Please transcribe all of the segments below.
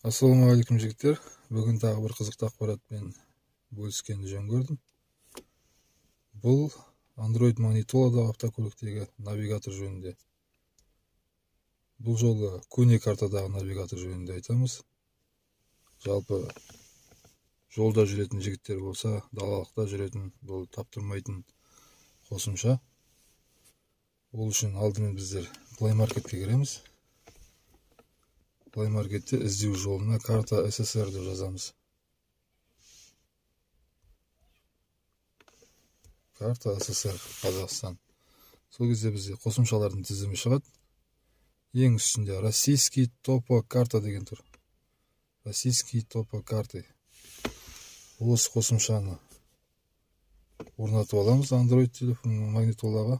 Ассалаумағалейкум жігіттер. Бүгін тағы бір қызықты ақпаратпен бөліскенді жөн көрдім. Бұл Android магнитоладағы автокөліктегі навигатор жөнінде. Бұл жолы көне картадағы навигатор жөнінде айтамыз. Жалпы жолда жүретін жігіттер болса, далалықта жүретін, бұл таптырмайтын қосымша. Ол үшін алдымен біздер Play Market'ке кіреміз. Play Market'те іздеу жолына карта СССР деп жазамыз. Карта СССР, Қазақстан. Сол кезде бізде қосымшалардың тізімі шығады. Ең үстінде российский топокарта деген тұр. Российский топокарты. Осы қосымшаны орнатып аламыз Android телефон магнитолаға.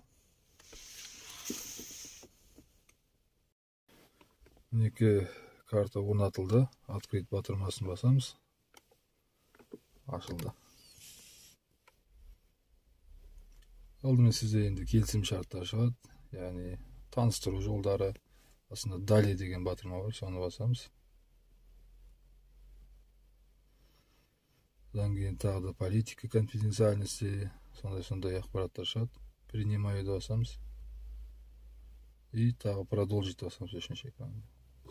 Мінекі карта орнатылды. Открыть батырмасын басамыз. Ашылды. Алдымен сізде енді келісім шарттар шығады. Яғни таныстыру жолдары. Аслында далее деген батырма бар, соны басамыз. Содан кейін тағы да политика конфиденциальности, сондай ақпараттар шығады. Принимаюды басамыз. И тағы продолжить басамыз үшінші экранда.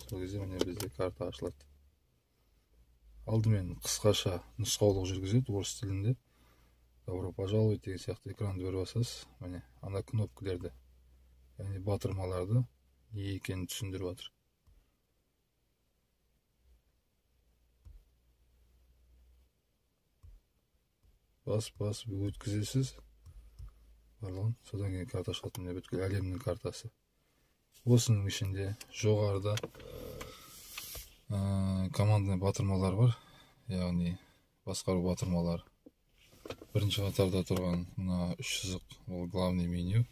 Сол кезде міне бізде карта ашылады. Алдымен қысқаша нұсқаулық жүргізеді орыс тілінде. Добро пожаловать деген сияқты экранды бір басасыз. Міне ана кнопкілерді, яғни батырмаларды не екенін түсіндіріп жатыр. Бас өткізесіз. Барлығын. Содан кейін карта шығады. Міне бүткіл әлемнің картасы. Осының ішінде жоғарыда командный батырмалар бар. Яғни басқару батырмалар. Бірінші қатарда тұрған мына үш сызық, ол главный меню.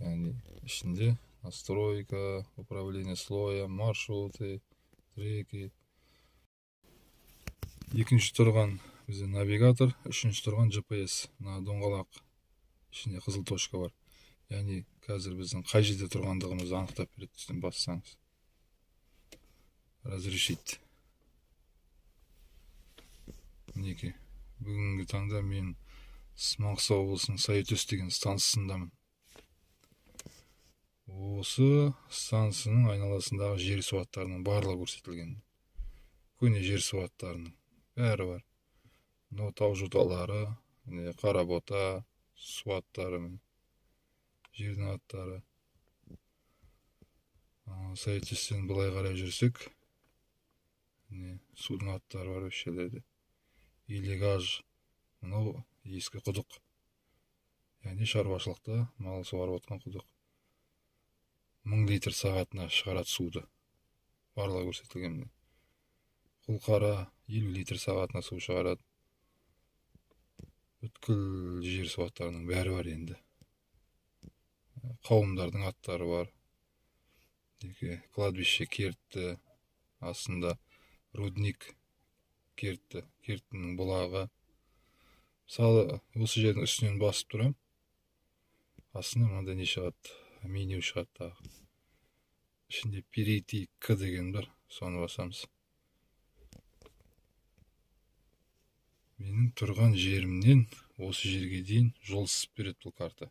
Яғни ішінде настройка, управление слоем, маршруты, треки. Екінші тұрған бізде навигатор, үшінші тұрған GPS. Мына доңғалақ ішінде қызыл точка бар. Яғни қазір біздің қай жерде тұрғандығымызды анықтап береді. Үстін бассаңыз. Разрешить. Мінеки. Бүгінгі таңда мен Маңғыстау облысының Сайтөс деген станциясындамын. Осы станцияның айналасындағы жер суаттарының барлығы көрсетілген. Көне жер суаттарының бәрі бар. Мынау тау жоталары, қаработа, суаттары, жердің аттары. Сайтөстен былай қарай жүрсек, судың аттары бар осы жерлерде. Илегаж, мынау ескі құдық. Яғни шаруашылықта мал суарып отқан құдық. 1000 литр сағатына шығарады суды. Барлығы көрсетілген. Құлқара 50 литр сағатына су шығарады. Бүткіл жер суаттарының бәрі бар енді. Қауымдардың аттары бар. Кладбище Кертті, астында рудник Кертті, Керттінің бұлағы. Мысалы, осы жердің үстінен басып тұрам. Астында мынада не шығады? Меню шығады. Ішінде перейти К деген бар. Соны басамыз. Менің тұрған жерімнен осы жерге дейін жол сызып береді бұл карта.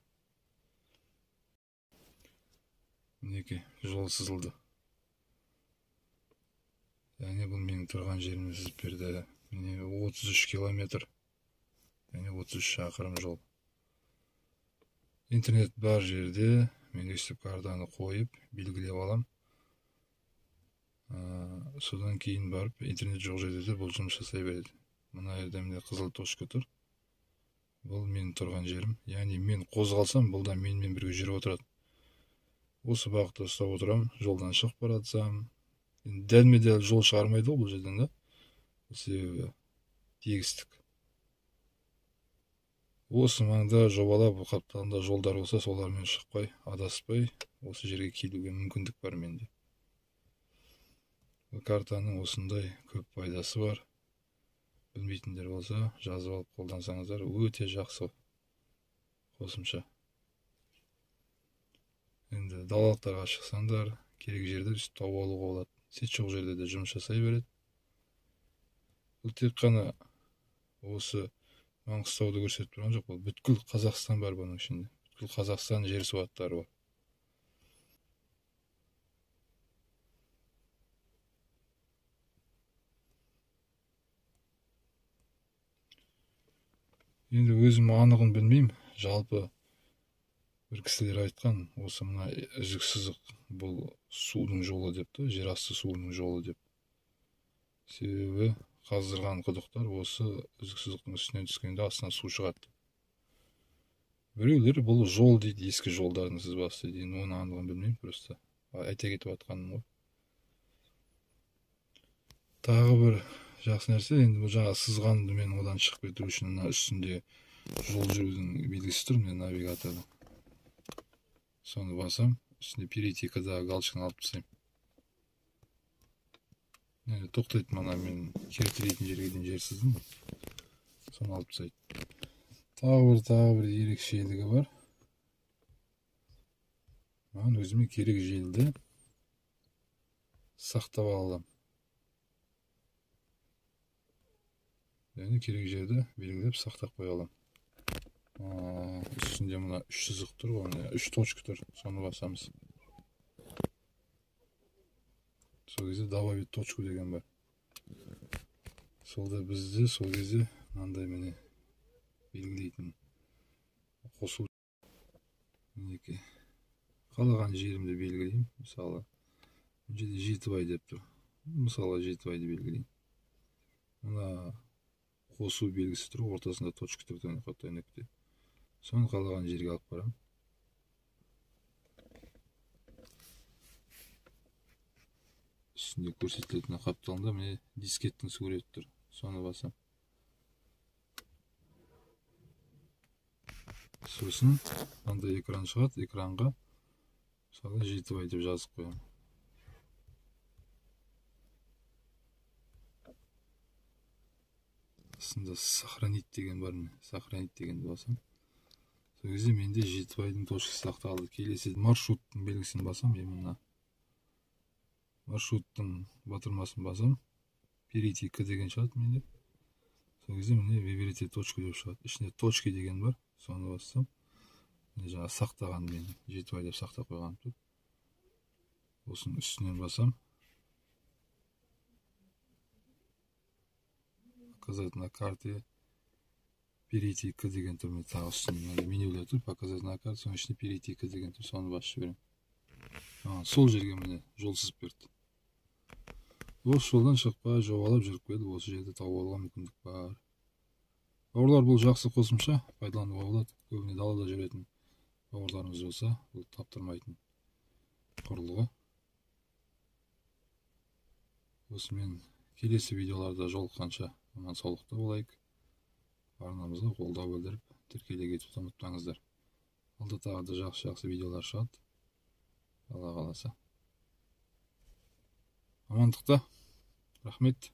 Мінеки, жол сызылды. Яғни бұл менің тұрған жерімнен сызып берді. Міне 33 километр. Яғни 33 шақырым жол. Интернет бар жерде мен өстіп картаны қойып, белгілеп алам. Содан кейін барып, интернет жоқ жерде де бұл жұмыс жасай береді. Мына жерде міне қызыл точка тұр. Бұл менің тұрған жерім. Яғни мен қозғалсам, бұл да менімен бірге жүріп отырады. Осы бағытта ұстап отырам, жолдан шығып баратсам. Дәлме-дәл жол шығармайды бұл жерден, да? Себебі тегістік. Осы маңда жобалап қапталында жолдар болса, солармен шықпай, адаспай, осы жерге келуге мүмкіндік бар менде. Бұл картаның осындай көп пайдасы бар. Білмейтіндер болса, жазып алып қолдансаңыздар, өте жақсы қосымша. Енді далалықтарға шықсаңдар, керек жерде тауып алуға болады. сет жоқ жерде де жұмыс жасай береді. Бұл тек қана осы Маңғыстауды көрсетіп тұрған жоқ, бұл бүткіл Қазақстан бар бұның ішінде. Бүткіл Қазақстан жер суаттары бар. Енді өзім анығын білмеймін. Жалпы бір кісілер айтқан, осы мына үзік сызық бұл судың жолы деп та, жер асты суының жолы деп. Себебі қаздырған құдықтар осы үзік сызықтың үстінен түскенде астынан су шығады. Біреулер бұл жол дейді, ескі жолдардың сызбасы дейді. Оны анығын білмеймін, просто айта кетіп жатқаным ғой. Тағы бір жақсы нәрсе, енді бұл жаңа сызғанды мен одан шығып кету үшін мына үстінде жол жүрудің белгісі тұр, мен навигаторда. Соны басам, үстінде перейти когда галочканы алып тастаймын. Тоқтайды, мана мен керектелейтін жерге дейін жер сыздым. Соны алып тастайды. Тағы бір ерекшелігі бар. Маған өзіме керек желді сақтап аламын. Яғни керек жерді белгілеп сақтап қоя аламын. Үстінде мына 3 сызық тұр ғой, 3 точка тұр. Соны басамыз. Сол кезде добавить точку деген бар. Солда бізде сол кезде мынандай міне белгілейтін қосу. Мінеки қалаған жерімді белгілеймін. Мысалы жерде Жетібай деп тұр. Мысалы Жетібайды белгілеймін. Мына қосу белгісі тұр, ортасында точка тұр, қотай нүкте. Соны қалаған жерге алып барамын. Үстінде көрсетілетін қапталында міне дискеттің суреті тұр. Соны басам. Сосын мынандай экран шығады, экранға мысалы Жетібай деп жазып қоямын. Астында сохранить деген бар міне, сохранить дегенді басам. Сол кезде менде Жетібайдың точкасы сақталды. Келесі маршруттың белгісін басам, мына маршруттың батырмасын басам, перейти к деген шығады менде. Сол кезде міне выберите точку деп шығады. Ішінде точки деген бар, соны бассам, міне жаңа сақтаған мен Жетібай деп сақтап қойғаным тұр. Осының үстінен басам. Показать на карте, перейти к деген тұр, мен тағы үстінде менюлер тұр, показать на карте, соның ішінде перейти к деген тұр, соны басып жіберемін. Сол жерге міне жол сызып берді. Осы жолдан шықпай жобалап жүріп келді, осы жерде тауып алуға мүмкіндік бар. Бауырлар, бұл жақсы қосымша, пайдалануға болады. Көбіне далада жүретін бауырларымыз болса, бұл таптырмайтын құрылғы. Осымен келесі видеоларда жолыққанша аман саулықта болайық. Арнамызға қолдау білдіріп, тіркеле кетуді ұмытпаңыздар. Алда тағы да жақсы видеолар шығады. Алла қаласа. Амандықта. Рахмет.